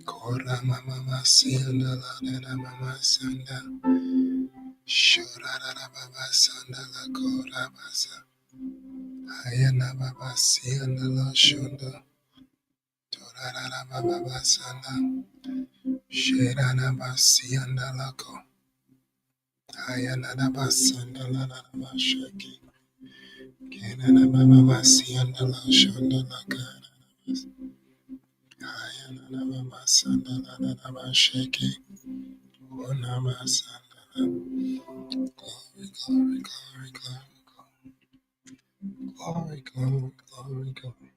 Kora mama sianda la nena mama sanda. Shura baba sanda la kora basa. Ayana baba sianda la shunda. Tora baba sanda. Shera baba sianda la ko. Ayana baba sanda la baba shaki. Kena baba sianda la shunda la kara. Ayana baba sanda la baba shaki. Ona baba sanda la. Glory, glory, glory, glory, glory, glory, glory.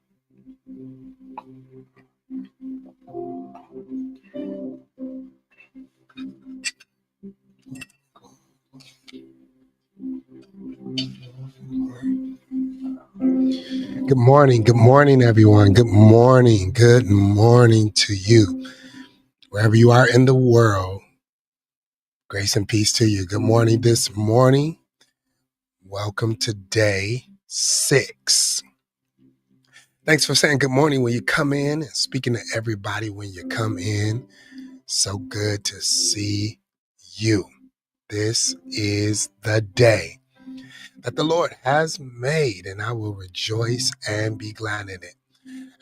Good morning, everyone. Good morning to you. Wherever you are in the world, grace and peace to you. Good morning this morning. Welcome to day 6. Thanks for saying good morning when you come in and speaking to everybody when you come in. So good to see you. This is the day that the Lord has made, and I will rejoice and be glad in it.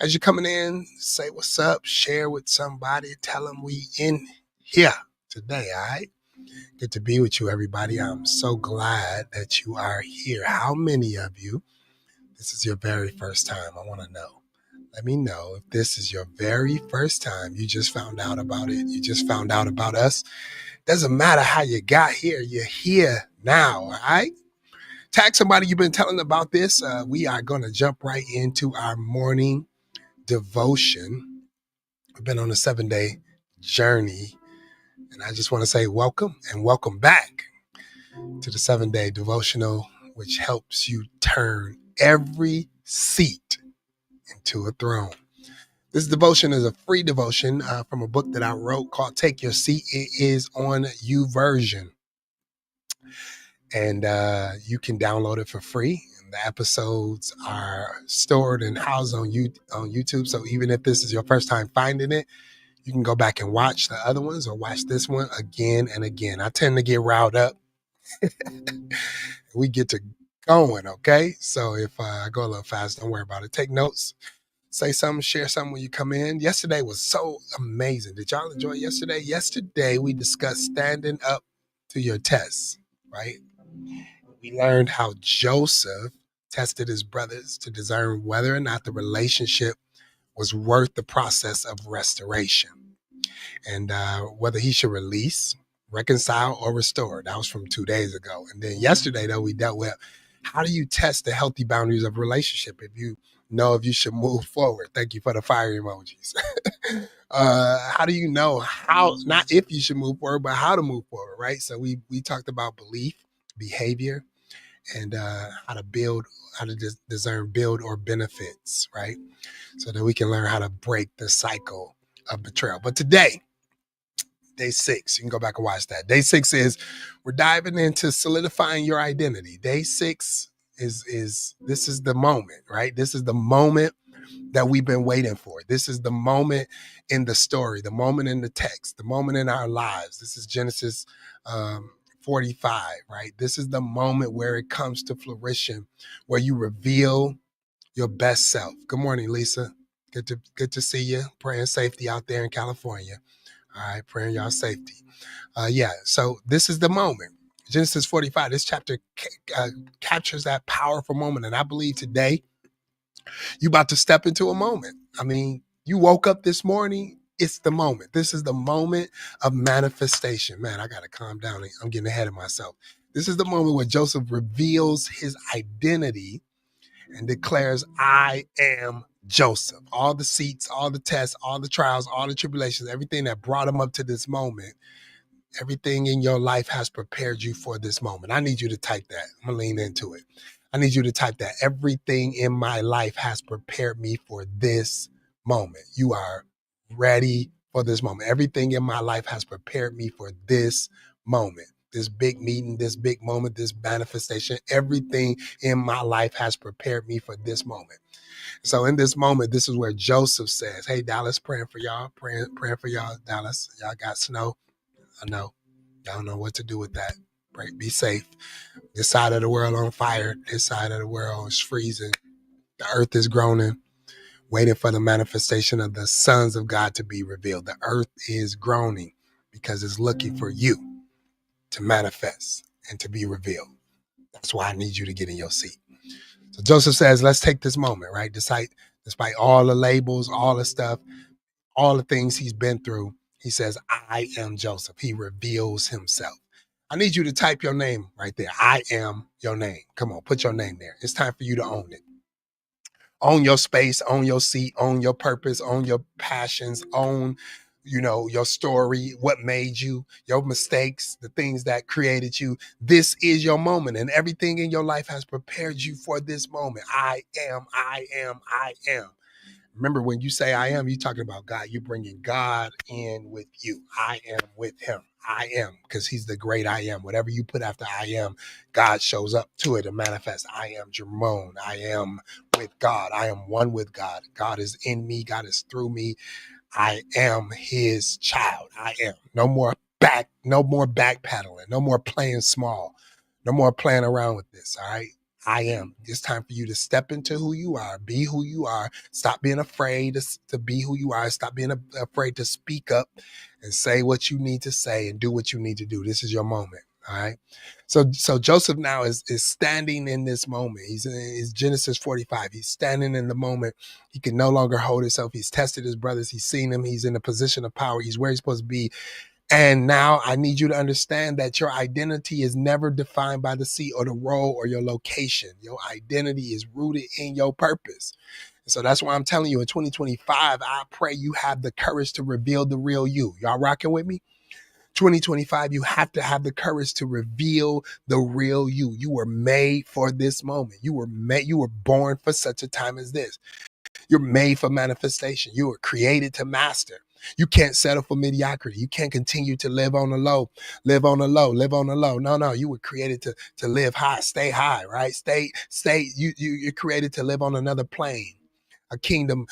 As you're coming in, say what's up, share with somebody, tell them we in here today, all right? Good to be with you, everybody. I'm so glad that you are here. How many of you, this is your very first time? I want to know. Let me know if this is your very first time. You just found out about it. You just found out about us. Doesn't matter how you got here. You're here now, all right? Tag somebody you've been telling about this. We are going to jump right into our morning devotion. We've been on a 7-day journey, and I just want to say welcome and welcome back to the 7-day devotional, which helps you turn every seat into a throne. This devotion is a free devotion from a book that I wrote called Take Your Seat. It is on YouVersion, and you can download it for free. The episodes are stored and housed on YouTube. So even if this is your first time finding it, you can go back and watch the other ones or watch this one again and again. I tend to get riled up. We get to going, okay? So if I go a little fast, don't worry about it. Take notes, say something, share something when you come in. Yesterday was so amazing. Did y'all enjoy yesterday? Yesterday, we discussed standing up to your tests, right? We learned how Joseph tested his brothers to discern whether or not the relationship was worth the process of restoration, and whether he should release, reconcile, or restore. That was from 2 days ago. And then yesterday, though, we dealt with how do you test the healthy boundaries of a relationship if you know if you should move forward. Thank you for the fire emojis. How do you know how, not if you should move forward, but how to move forward, right? So we talked about belief, behavior, and how to discern build or benefits, right? So that we can learn how to break the cycle of betrayal. But today, day 6, you can go back and watch that. Day 6 is we're diving into solidifying your identity. Day 6 is this is the moment, right? This is the moment that we've been waiting for. This is the moment in the story, the moment in the text, the moment in our lives. This is Genesis 45, right? This is the moment where it comes to fruition, where you reveal your best self. Good morning, Lisa. Good to see you. Praying safety out there in California. All right, praying y'all safety. So this is the moment. Genesis 45, this chapter captures that powerful moment. And I believe today you about to step into a moment. I mean, you woke up this morning, it's the moment. This is the moment of manifestation. Man, I got to calm down. I'm getting ahead of myself. This is the moment where Joseph reveals his identity and declares, I am Joseph. All the seats, all the tests, all the trials, all the tribulations, everything that brought him up to this moment, everything in your life has prepared you for this moment. I need you to type that. I'm going to lean into it. I need you to type that. Everything in my life has prepared me for this moment. You are ready for this moment. Everything in my life has prepared me for this moment. this big meeting, this big moment, this manifestation. Everything in my life has prepared me for this moment. So in this moment, this is where Joseph says, hey, Dallas, praying for y'all, praying for y'all, Dallas. Y'all got snow. I know. Y'all don't know what to do with that. Pray, be safe. This side of the world on fire. This side of the world is freezing. The earth is groaning, waiting for the manifestation of the sons of God to be revealed. The earth is groaning because it's looking for you to manifest and to be revealed. That's why I need you to get in your seat. So Joseph says, let's take this moment, right? Despite all the labels, all the stuff, all the things he's been through, he says, I am Joseph. He reveals himself. I need you to type your name right there. I am your name. Come on, put your name there. It's time for you to own it. Own your space, own your seat, own your purpose, own your passions, own, your story, what made you, your mistakes, the things that created you. This is your moment, and everything in your life has prepared you for this moment. I am, I am, I am. Remember, when you say I am, you're talking about God. You're bringing God in with you. I am with him. I am, because he's the great I am. Whatever you put after I am, God shows up to it and manifests. I am Jermone. I am with God. I am one with God. God is in me. God is through me. I am his child. I am. No more backpedaling. No more playing small. No more playing around with this. All right. I am. It's time for you to step into who you are, be who you are. Stop being afraid to be who you are. Stop being afraid to speak up and say what you need to say and do what you need to do. This is your moment. All right. So Joseph now is standing in this moment. He's in Genesis 45. He's standing in the moment. He can no longer hold himself. He's tested his brothers. He's seen them. He's in a position of power. He's where he's supposed to be. And now I need you to understand that your identity is never defined by the seat or the role or your location. Your identity is rooted in your purpose. And so that's why I'm telling you, in 2025, I pray you have the courage to reveal the real you. Y'all rocking with me? 2025, you have to have the courage to reveal the real you. You were made for this moment. You were born for such a time as this. You're made for manifestation. You were created to master. You can't settle for mediocrity. You can't continue to live on the low, live on the low, live on the low. No, you were created to live high, stay high, right? You're created to live on another plane. A kingdom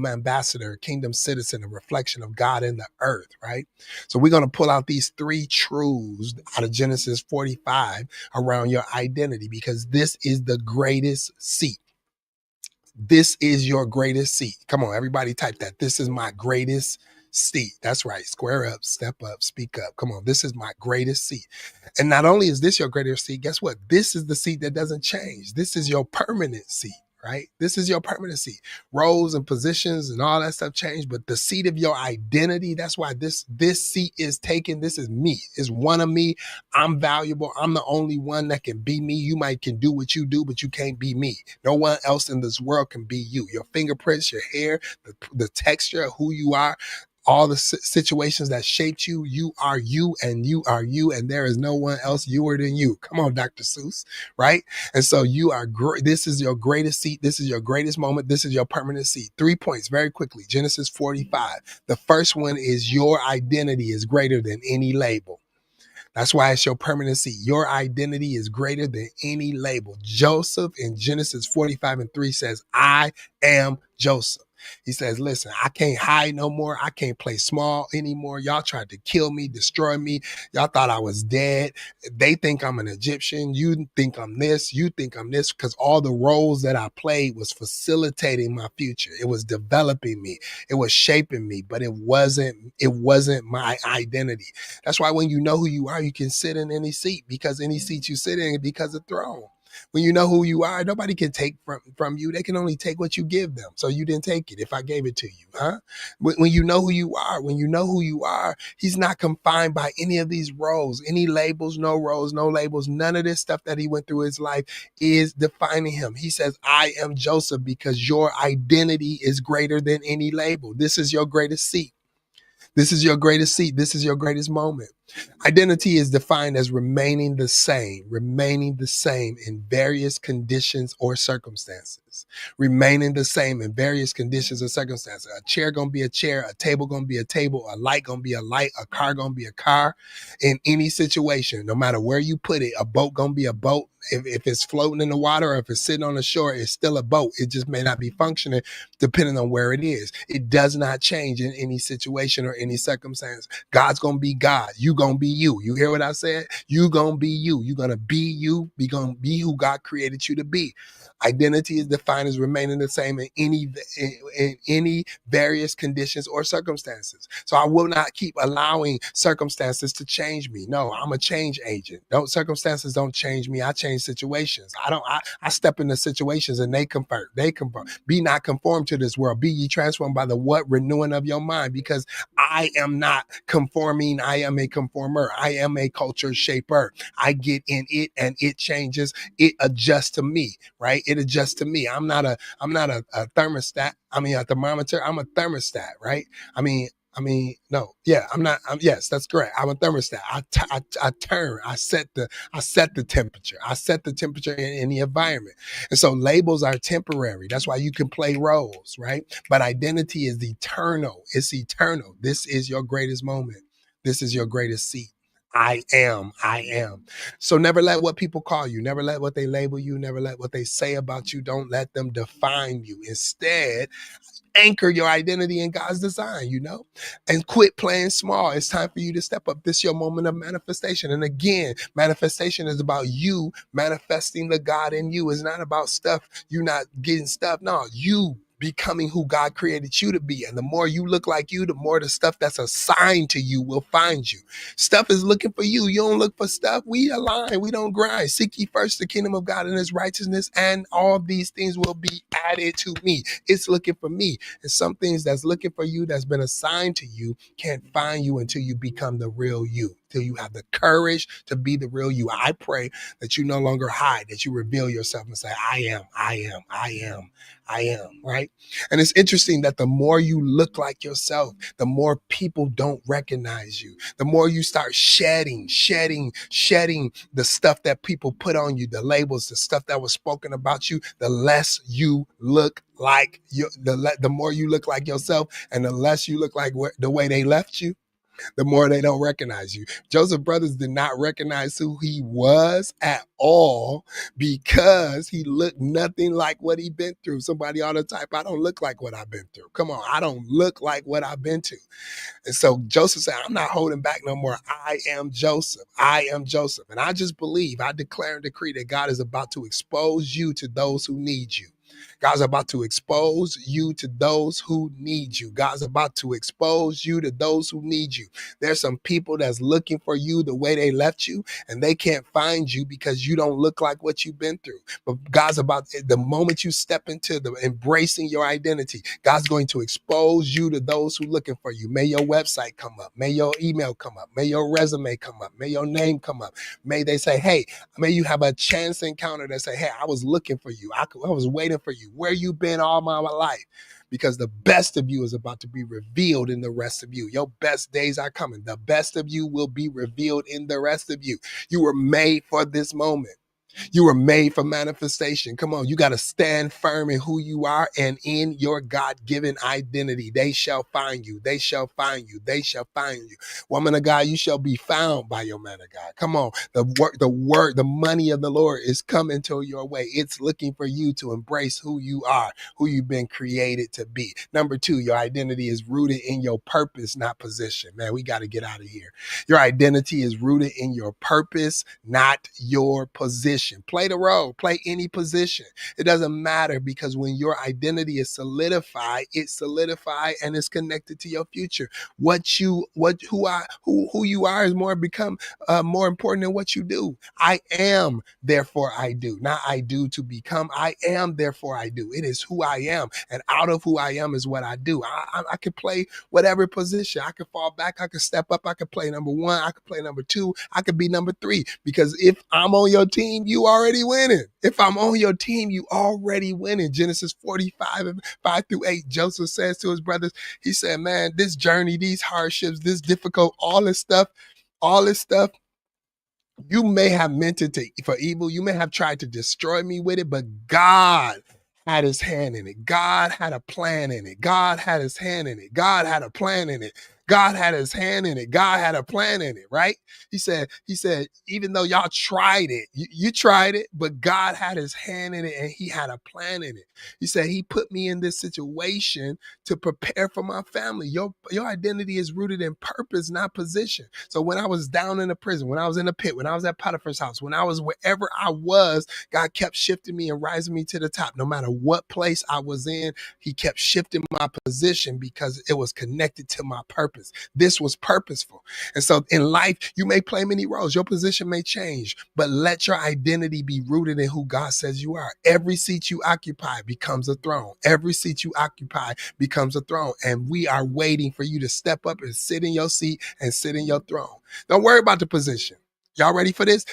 ambassador, a kingdom citizen, a reflection of God in the earth, right? So we're going to pull out these three truths out of Genesis 45 around your identity, because this is the greatest seat. This is your greatest seat. Come on, everybody type that. This is my greatest seat. That's right. Square up, step up, speak up. Come on, this is my greatest seat. And not only is this your greatest seat, guess what? This is the seat that doesn't change. This is your permanent seat. Right? This is your permanent seat. Roles and positions and all that stuff change, but the seat of your identity, that's why this seat is taken. This is me. It's one of me. I'm valuable. I'm the only one that can be me. You can do what you do, but you can't be me. No one else in this world can be you. Your fingerprints, your hair, the texture of who you are, all the situations that shaped you, you are you, and you are you, and there is no one else youer than you. Come on, Dr. Seuss, right? And so you are great. This is your greatest seat. This is your greatest moment. This is your permanent seat. 3 points very quickly. Genesis 45. The first one is your identity is greater than any label. That's why it's your permanency. Your identity is greater than any label. Joseph in Genesis 45:3 says, I am Joseph. He says, listen, I can't hide no more. I can't play small anymore. Y'all tried to kill me, destroy me. Y'all thought I was dead. They think I'm an Egyptian. You think I'm this. You think I'm this, because all the roles that I played was facilitating my future. It was developing me. It was shaping me, but it wasn't my identity. That's why when you know who you are, you can sit in any seat, because any seat you sit in becomes a throne. When you know who you are, nobody can take from you. They can only take what you give them. So you didn't take it if I gave it to you, huh? When you know who you are, he's not confined by any of these roles, any labels, no roles, no labels. None of this stuff that he went through his life is defining him. He says, I am Joseph, because your identity is greater than any label. This is your greatest seat. This is your greatest seat. This is your greatest moment. Identity is defined as remaining the same in various conditions or circumstances. Remaining the same in various conditions or circumstances. A chair gonna be a chair, a table gonna be a table, a light gonna be a light, a car gonna be a car. In any situation, no matter where you put it, a boat gonna be a boat. If it's floating in the water or if it's sitting on the shore, it's still a boat. It just may not be functioning depending on where it is. It does not change in any situation or any circumstance. God's gonna be God. You gonna be you. You hear what I said? You gonna be you. You gonna be you. Be gonna be who God created you to be. Identity is defined as remaining the same in any various conditions or circumstances. So I will not keep allowing circumstances to change me. No, I'm a change agent. Don't circumstances don't change me. I change situations. I step into situations and they convert. They convert. Be not conformed to this world. Be ye transformed by the what renewing of your mind, because I am not conforming. I am a conformer. I am a culture shaper. I get in it and it changes. It adjusts to me, right? It adjusts to me. I'm not a thermostat. I mean, a thermometer. I'm a thermostat, right? No, yeah, I'm not. Yes, that's correct. I'm a thermostat. I turn. I set the temperature. I set the temperature in the environment. And so labels are temporary. That's why you can play roles, right? But identity is eternal. It's eternal. This is your greatest moment. This is your greatest seat. I am. I am. So never let what people call you, never let what they label you, never let what they say about you, don't let them define you. Instead, anchor your identity in God's design, and quit playing small. It's time for you to step up. This is your moment of manifestation. And again, manifestation is about you manifesting the God in you. It's not about stuff. You not getting stuff. No, you becoming who God created you to be. And the more you look like you, the more the stuff that's assigned to you will find you. Stuff is looking for you. You don't look for stuff. We align. We don't grind. Seek ye first the kingdom of God and his righteousness, and all these things will be added to me. It's looking for me. And some things that's looking for you, that's been assigned to you, can't find you until you become the real you, till you have the courage to be the real you. I pray that you no longer hide, that you reveal yourself and say, I am, I am, I am, I am, right? And it's interesting that the more you look like yourself, the more people don't recognize you. The more you start shedding the stuff that people put on you, the labels, the stuff that was spoken about you, the less you look like you, the more you look like yourself, and the less you look like the way they left you, the more they don't recognize you. Joseph Brothers did not recognize who he was at all because he looked nothing like what he'd been through. Somebody ought to type, I don't look like what I've been through. Come on, I don't look like what I've been to. And so Joseph said, I'm not holding back no more. I am Joseph. I am Joseph. And I just believe, I declare and decree that God is about to expose you to those who need you. God's about to expose you to those who need you. God's about to expose you to those who need you. There's some people that's looking for you the way they left you, and they can't find you because you don't look like what you've been through. But God's about, the moment you step into the embracing your identity, God's going to expose you to those who are looking for you. May your website come up. May your email come up. May your resume come up. May your name come up. May they say, hey, may you have a chance encounter that say, hey, I was looking for you. I was waiting for you. Where you been all my life? Because the best of you is about to be revealed in the rest of you. Your best days are coming. The best of you will be revealed in the rest of you. You were made for this moment. You were made for manifestation. Come on, you got to stand firm in who you are and in your God-given identity. They shall find you. They shall find you. They shall find you. Woman of God, you shall be found by your man of God. Come on, the money of the Lord is coming to your way. It's looking for you to embrace who you are, who you've been created to be. Number two, your identity is rooted in your purpose, not position. Man, we got to get out of here. Your identity is rooted in your purpose, not your position. Play the role, play any position. It doesn't matter, because when your identity is solidified, it's solidified and it's connected to your future. Who you are is more important than what you do. I am, therefore I do. Not I do to become. I am, therefore I do. It is who I am, and out of who I am is what I do. I could play whatever position. I could fall back. I could step up. I could play number one. I could play number two. I could be number three, because if I'm on your team, you already winning. If I'm on your team, you already winning. Genesis 45:5-8, Joseph says to his brothers, he said, man, this journey, these hardships, this difficult, all this stuff, All this stuff, you may have meant it for evil. You may have tried to destroy me with it, but God had his hand in it. God had a plan in it. God had his hand in it. God had a plan in it. God had his hand in it. God had a plan in it, right? He said, even though y'all tried it, you tried it, but God had his hand in it and he had a plan in it. He said, he put me in this situation to prepare for my family. Your identity is rooted in purpose, not position. So when I was down in the prison, when I was in the pit, when I was at Potiphar's house, when I was wherever I was, God kept shifting me and rising me to the top. No matter what place I was in, he kept shifting my position because it was connected to my purpose. This was purposeful. And so in life, you may play many roles. Your position may change, but let your identity be rooted in who God says you are. Every seat you occupy becomes a throne. Every seat you occupy becomes a throne. And we are waiting for you to step up and sit in your seat and sit in your throne. Don't worry about the position. Y'all ready for this?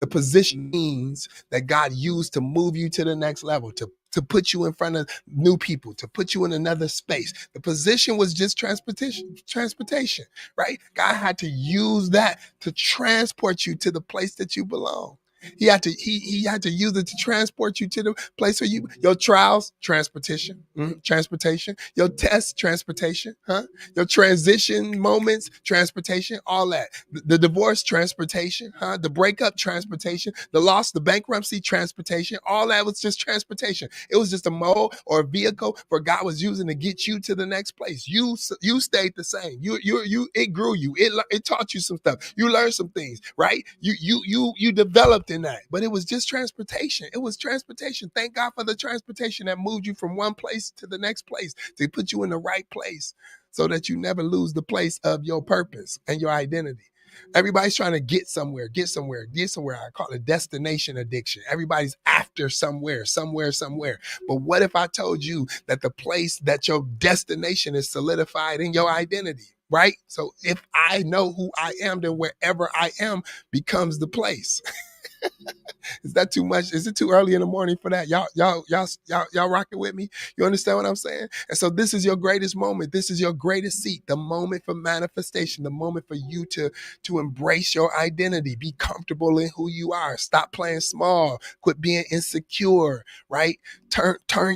The position means that God used to move you to the next level, to put you in front of new people, to put you in another space. The position was just transportation, right? God had to use that to transport you to the place that you belong. He had to use it to transport you to the place where your trials, transportation, your tests, transportation, your transition moments, transportation, all that. The divorce, transportation, the breakup, transportation, the loss, the bankruptcy, transportation, all that was just transportation. It was just a mode or a vehicle for God was using to get you to the next place. You stayed the same. It grew you. It taught you some stuff. You learned some things, right? You developed in that, but it was just transportation. It was transportation. Thank God for the transportation that moved you from one place to the next place to put you in the right place so that you never lose the place of your purpose and your identity. Everybody's trying to get somewhere. I call it destination addiction. Everybody's after somewhere. But what if I told you that the place that your destination is solidified in your identity, right? So if I know who I am, then wherever I am becomes the place. Is that too much? Is it too early in the morning for that? Y'all rocking with me? You understand what I'm saying? And so this is your greatest moment. This is your greatest seat, the moment for manifestation, the moment for you to embrace your identity, be comfortable in who you are. Stop playing small, quit being insecure, right?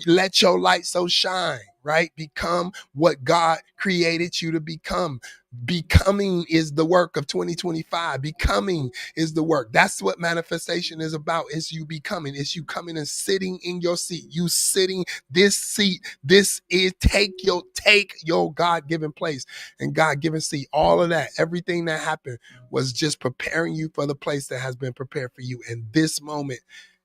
Let your light so shine, right? Become what God created you to become. Becoming is the work of 2025. Becoming is the work. That's what manifestation is about. It's you becoming. It's you coming and sitting in your seat. You sitting this seat. This is take your God-given place and God-given seat. All of that, everything that happened was just preparing you for the place that has been prepared for you. And this moment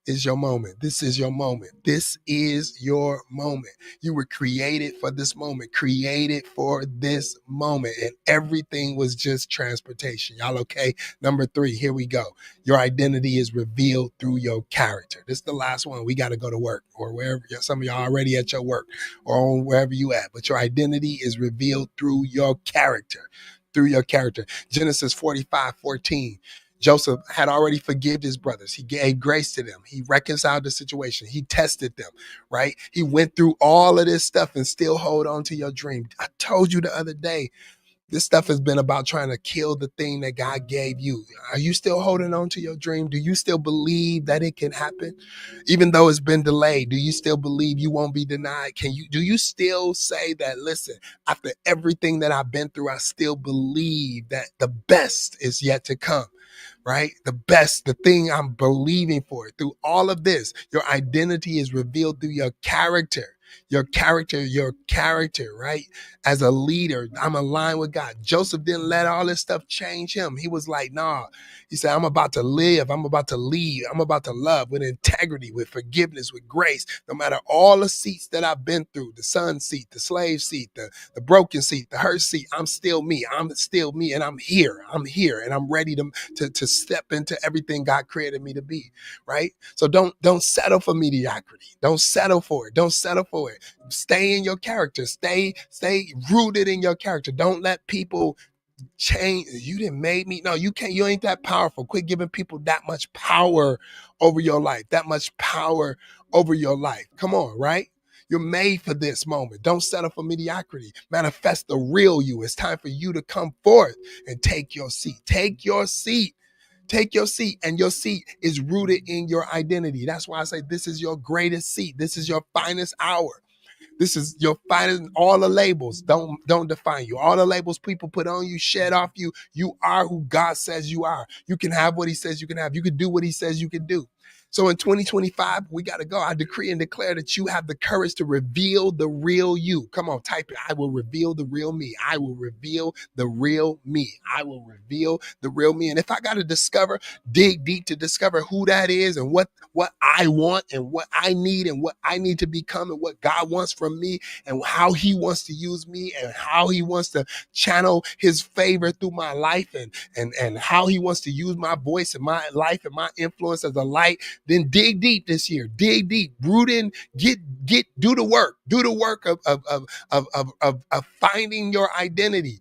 is your moment. This is your moment. This is your moment. You were created for this moment, created for this moment. And everything was just transportation. Y'all okay? Number 3, here we go. Your identity is revealed through your character. This is the last one. We got to go to work or wherever. Some of y'all already at your work or wherever you at. But your identity is revealed through your character. Through your character. Genesis 45:14. Joseph had already forgiven his brothers. He gave grace to them. He reconciled the situation. He tested them, right? He went through all of this stuff and still hold on to your dream. I told you the other day, this stuff has been about trying to kill the thing that God gave you. Are you still holding on to your dream? Do you still believe that it can happen? Even though it's been delayed, do you still believe you won't be denied? Do you still say that, listen, after everything that I've been through, I still believe that the best is yet to come? Right? The best, the thing I'm believing for. Through all of this, your identity is revealed through your character. Your character, right? As a leader, I'm aligned with God. Joseph didn't let all this stuff change him. He was like, nah. He said, I'm about to live. I'm about to lead. I'm about to love with integrity, with forgiveness, with grace. No matter all the seats that I've been through, the son seat, the slave seat, the broken seat, the hurt seat, I'm still me. I'm still me. And I'm here. And I'm ready to step into everything God created me to be, right? So don't settle for mediocrity. Don't settle for it. Don't settle for it. Stay in your character. Stay rooted in your character. Don't let people change. You didn't make me. No, you can't. You ain't that powerful. Quit giving people that much power over your life. That much power over your life. Come on, right? You're made for this moment. Don't settle for mediocrity. Manifest the real you. It's time for you to come forth and take your seat. Take your seat. Take your seat, and your seat is rooted in your identity. That's why I say this is your greatest seat. This is your finest hour. This is your finest. All the labels don't define you. All the labels people put on you, shed off you. You are who God says you are. You can have what he says you can have. You can do what he says you can do. So in 2025, we got to go. I decree and declare that you have the courage to reveal the real you. Come on, type it. I will reveal the real me. I will reveal the real me. I will reveal the real me. And if I got to dig deep to discover who that is and what I want and what I need and what I need to become and what God wants from me and how he wants to use me and how he wants to channel his favor through my life and how he wants to use my voice and my life and my influence as a light, then dig deep this year. Dig deep, root in, do the work. Do the work of finding your identity.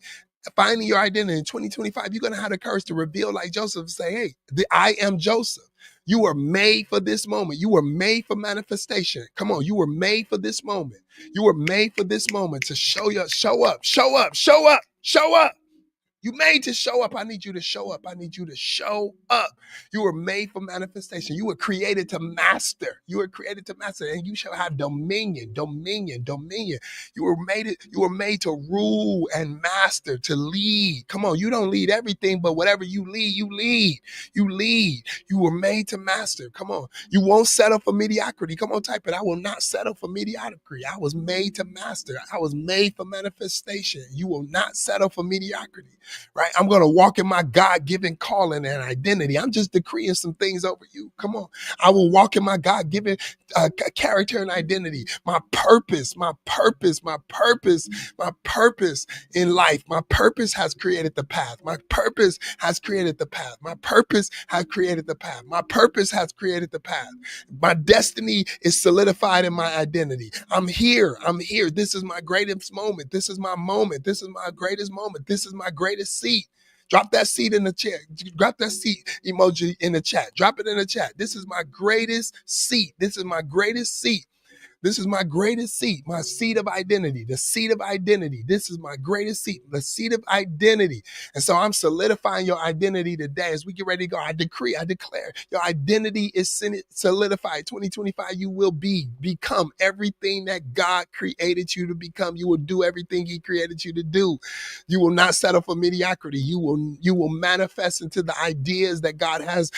Finding your identity in 2025, you're going to have the courage to reveal like Joseph and say, hey, I am Joseph. You were made for this moment. You were made for manifestation. Come on, you were made for this moment. You were made for this moment to show up. You made to show up. I need you to show up. I need you to show up. You were made for manifestation. You were created to master. You were created to master, and you shall have dominion. You were made to rule and master, to lead. Come on, you don't lead everything, but whatever you lead, you lead. You lead. You were made to master. Come on. You won't settle for mediocrity. Come on, type it. I will not settle for mediocrity. I was made to master. I was made for manifestation. You will not settle for mediocrity. Right? I'm going to walk in my God-given calling and identity. I'm just decreeing some things over you. Come on. I will walk in my God-given character and identity. My purpose in life. My purpose has created the path. My purpose has created the path. My purpose has created the path. My purpose has created the path. My destiny is solidified in my identity. I'm here. This is my greatest moment. This is my moment. This is my greatest moment. This is my greatest seat. Drop that seat in the chat. Drop that seat emoji in the chat. Drop it in the chat. This is my greatest seat. This is my greatest seat. This is my greatest seat, my seat of identity, the seat of identity. This is my greatest seat, the seat of identity. And so I'm solidifying your identity today as we get ready to go. I declare your identity is solidified. 2025, you will become everything that God created you to become. You will do everything he created you to do. You will not settle for mediocrity. You will manifest into the ideas that God has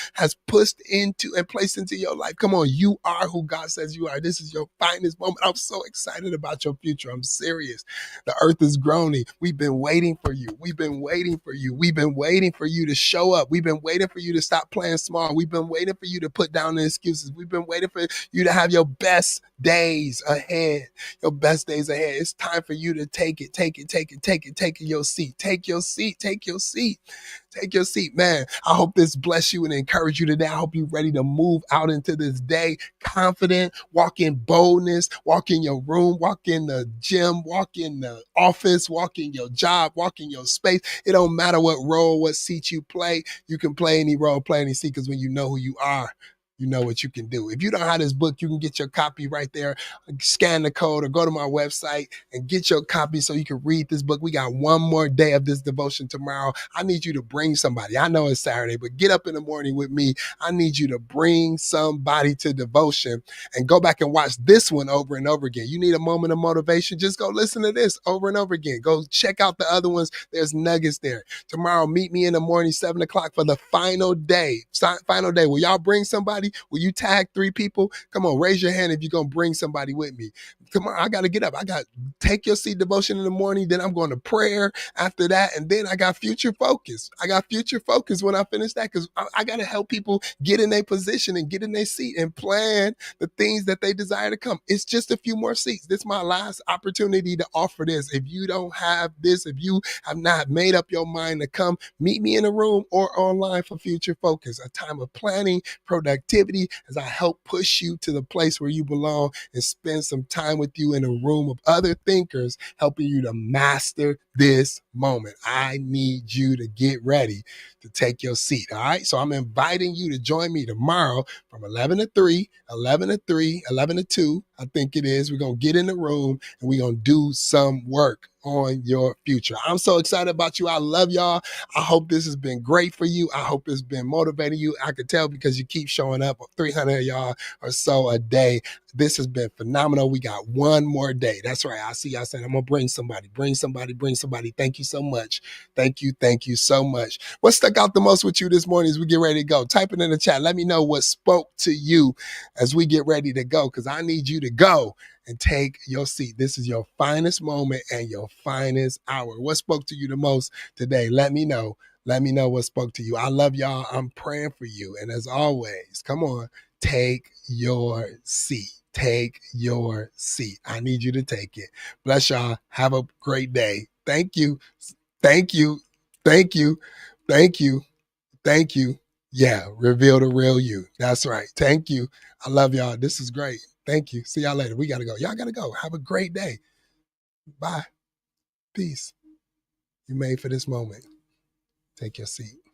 pushed into and placed into your life. Come on, you are who God says you are. This is your finest moment. I'm so excited about your future. I'm serious. The earth is groaning. We've been waiting for you. We've been waiting for you. We've been waiting for you to show up. We've been waiting for you to stop playing small. We've been waiting for you to put down the excuses. We've been waiting for you to have your best days ahead. Your best days ahead. It's time for you to take it. Take your seat. Take your seat, man. I hope this bless you and encourage you today. I hope you're ready to move out into this day confident, walk in boldness, walk in your room, walk in the gym, walk in the office, walk in your job, walk in your space. It don't matter what role, what seat you play. You can play any role, play any seat, because when you know who you are, you know what you can do. If you don't have this book, you can get your copy right there. Scan the code or go to my website and get your copy so you can read this book. We got one more day of this devotion tomorrow. I need you to bring somebody. I know it's Saturday, but get up in the morning with me. I need you to bring somebody to devotion and go back and watch this one over and over again. You need a moment of motivation? Just go listen to this over and over again. Go check out the other ones. There's nuggets there. Tomorrow, meet me in the morning, 7 o'clock for the final day. Will y'all bring somebody? Will you tag 3 people? Come on, raise your hand if you're going to bring somebody with me. Come on, I got to get up. I got Take Your Seat Devotion in the morning. Then I'm going to prayer after that. And then I got Future Focus. When I finish that, because I got to help people get in their position and get in their seat and plan the things that they desire to come. It's just a few more seats. This is my last opportunity to offer this. If you don't have this, if you have not made up your mind to come, meet me in a room or online for Future Focus, a time of planning, productivity, as I help push you to the place where you belong and spend some time with you in a room of other thinkers, helping you to master this moment. I need you to get ready to take your seat. All right. So I'm inviting you to join me tomorrow from 11 to 3, 11 to 2, I think it is. We're going to get in the room and we're going to do some work on your future. I'm so excited about you. I love y'all. I hope this has been great for you. I hope it's been motivating you. I could tell because you keep showing up, 300 of y'all or so a day. This has been phenomenal. We got one more day. That's right. I see y'all saying, I'm going to bring somebody. Thank you so much. Thank you so much. What stuck out the most with you this morning as we get ready to go? Type it in the chat. Let me know what spoke to you as we get ready to go, because I need you to go and take your seat. This is your finest moment and your finest hour. What spoke to you the most today? Let me know. Let me know what spoke to you. I love y'all. I'm praying for you. And as always, come on, take your seat. Take your seat. I need you to take it. Bless y'all. Have a great day. Thank you. Thank you. Thank you. Thank you. Thank you. Yeah, reveal the real you. That's right. Thank you. I love y'all. This is great. Thank you. See y'all later. We got to go. Y'all got to go. Have a great day. Bye. Peace. You made for this moment. Take your seat.